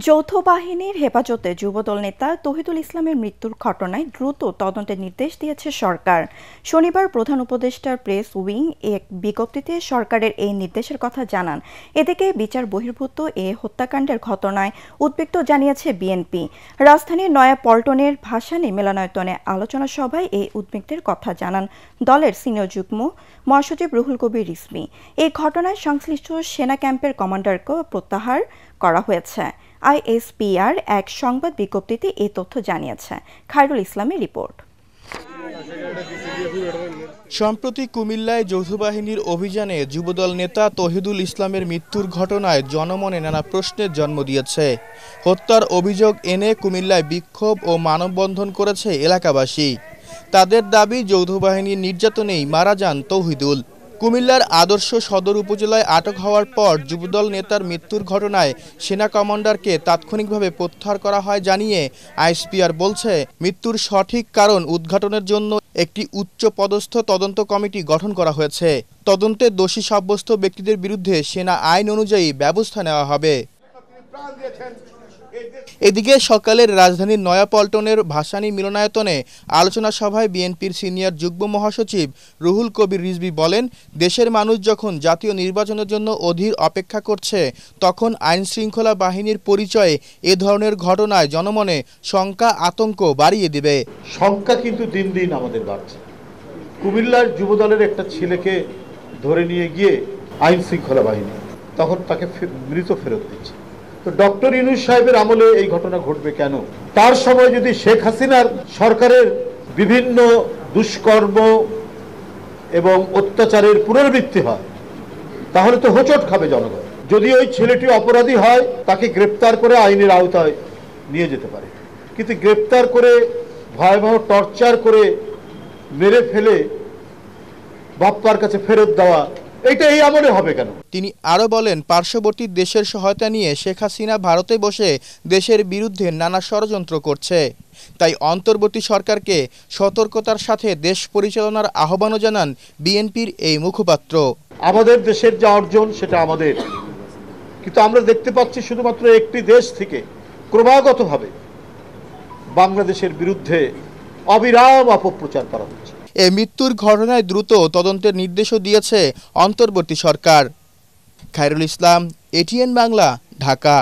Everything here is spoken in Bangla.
যৌথ বাহিনীর হেফাজতে যুবদল নেতা তৌহিদুল ইসলামের মৃত্যুর ঘটনায় দ্রুত তদন্তের নির্দেশ দিয়েছে সরকার। শনিবার প্রধান উপদেষ্টার প্রেস উইং এক বিজ্ঞপ্তিতে সরকারের এই নির্দেশের কথা জানান। এদিকে বিচার বহির্ভূত এ হত্যাকাণ্ডের ঘটনায় উদ্বিগ্ন জানিয়েছে বিএনপি। রাজধানীর নয়াপল্টনের ভাসানী মিলনায়তনে আলোচনা সভায় এই উদ্বিগ্নের কথা জানান দলের সিনিয়র যুগ্ম মহাসচিব রুহুল কবির রিজভী। এই ঘটনায় সংশ্লিষ্ট সেনা ক্যাম্পের কমান্ডারকেও প্রত্যাহার করা হয়েছে। আইএসপিআর এক সংবাদ বিজ্ঞপ্তিতে এই তথ্য জানিয়েছে। খায়রুল ইসলামের রিপোর্ট। সম্প্রতি কুমিল্লায় যৌথবাহিনীর অভিযানে যুবদল নেতা তৌহিদুল ইসলামের মৃত্যুর ঘটনায় জনমনে নানা প্রশ্নের জন্ম দিয়েছে। হত্যার অভিযোগ এনে কুমিল্লায় বিক্ষোভ ও মানববন্ধন করেছে এলাকাবাসী। তাদের দাবি, যৌথবাহিনীর নির্যাতনেই মারা যান তৌহিদুল। কুমিল্লার আদর্শ সদর উপজেলায় আটক হওয়ার পর যুবদল নেতার মৃত্যুর ঘটনায় সেনা কমান্ডারকে তাৎক্ষণিকভাবে প্রত্যাহার করা হয় জানিয়ে আইএসপিআর বলছে, মৃত্যুর সঠিক কারণ উদ্ঘাটনের জন্য একটি উচ্চপদস্থ তদন্ত কমিটি গঠন করা হয়েছে। তদন্তে দোষী সাব্যস্ত ব্যক্তিদের বিরুদ্ধে সেনা আইন অনুযায়ী ব্যবস্থা নেওয়া হবে। এদিকে সকালের রাজধানীর নয়াপল্টনের ভাসানী মিলনায়তনে আলোচনা সভায় বিএনপির সিনিয়র যুগ্ম মহাসচিব রুহুল কবির রিজভী বলেন, দেশের মানুষ যখন জাতীয় নির্বাচনের জন্য অধীর অপেক্ষা করছে, তখন আইনশৃঙ্খলা বাহিনীর পরিচয়ে এ ধরনের ঘটনায় জনমনে শঙ্কা আতঙ্ক বাড়িয়ে দেবে। শঙ্কা কিন্তু দিন দিন আমাদের বাড়ছে। কুমিল্লার যুবদলের একটা ছেলেকে ধরে নিয়ে গিয়ে আইনশৃঙ্খলা বাহিনী তখন তাকে মৃত ফেরত দিচ্ছে। তো ডক্টর ইউনূস সাহেবের আমলে এই ঘটনা ঘটবে কেন? তার সময় যদি শেখ হাসিনার সরকারের বিভিন্ন দুষ্কর্ম এবং অত্যাচারের পুনরাবৃত্তি হয়, তাহলে তো হোঁচট খাবে জনগণ। যদি ওই ছেলেটি অপরাধী হয়, তাকে গ্রেপ্তার করে আইনের আওতায় নিয়ে যেতে পারে, কিন্তু গ্রেপ্তার করে ভয়াবহ টর্চার করে মেরে ফেলে বাপ্পার কাছে ফেরত দেওয়া, এটা এই আমলে হবে কেন? তিনি আরো বলেন, পার্শ্ববর্তী দেশের সহায়তা নিয়ে শেখ হাসিনা ভারতে বসে দেশের বিরুদ্ধে নানা ষড়যন্ত্র করছে। তাই অন্তর্বর্তী সরকারকে সতর্কতার সাথে দেশ পরিচালনার আহ্বানও জানান বিএনপির এই মুখপাত্র। আমাদের দেশের যা অর্জন সেটা আমাদের, কিন্তু আমরা দেখতে পাচ্ছি শুধুমাত্র একটি দেশ থেকে ক্রমাগতভাবে বাংলাদেশের বিরুদ্ধে অবিরাম অপপ্রচার করা হচ্ছে। এই মৃত্যুর ঘটনায় দ্রুত তদন্তের নির্দেশও দিয়েছে অন্তর্বর্তী সরকার। খায়রুল ইসলাম, এটিএন বাংলা, ঢাকা।